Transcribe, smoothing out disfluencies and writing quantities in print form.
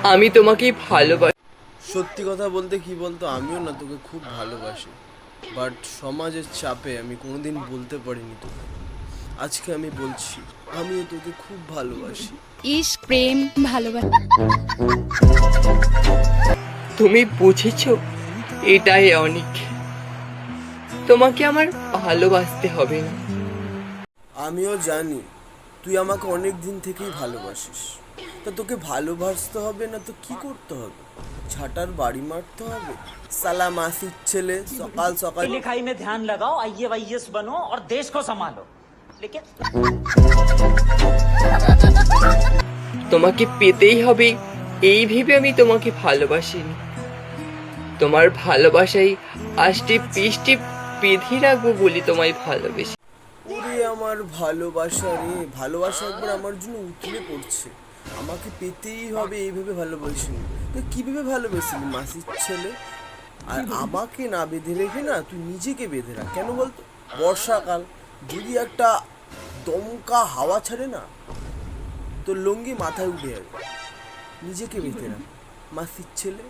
আমি তোমাকে ভালোবাসি। সত্যি কথা বলতে কি বলতো, আমিও না তোকে খুব ভালোবাসি, বাট সমাজের চাপে আমি কোনোদিন বলতে পারিনি তোকে। আজকে আমি বলছি, আমিও তোকে খুব ভালোবাসি। ইশক, প্রেম, ভালোবাসা। তুমি বুঝেছো, এটাই অনেক। তোমাকে আমার ভালোবাসতে হবে না। আমিও জানি তুই আমাকে অনেক দিন থেকেই ভালোবাসিস। তা তোকে ভালোবাসতে হবে না তো কি করতে হবে? ঝাঁটার বাড়ি মারতে হবে? সালা মাসির ছেলে, সকাল সকাল। लिखाई में ध्यान लगाओ, आईएएस बनो और देश को संभालो, लेकिन তোমাকে পেতেই হবে এই ভেবে আমি তোমাকে ভালোবাসিনি। তোমার ভালোবাসাই আষ্টে পৃষ্ঠে বেঁধে রাখবো বলে তোমায় ভালোবেসে। ওরে আমার ভালোবাসা রে, ভালোবাসা একবার আমার জন্য উতলে পড়ছে। আমাকে পেতেই হবে এইভাবে ভালোবাসিনি। তুই কিভাবে ভালোবেসিলি মাসির ছেলে? আর আমাকে না বেঁধে রেখে না তুই নিজেকে বেঁধে রাখ। কেন বলতো? বর্ষাকাল যদি একটা দমকা হাওয়া ছাড়ে না, তোর লুঙ্গি মাথায় উঠে যাবে। নিজেকে বেঁধে রাখ মাসির ছেলে।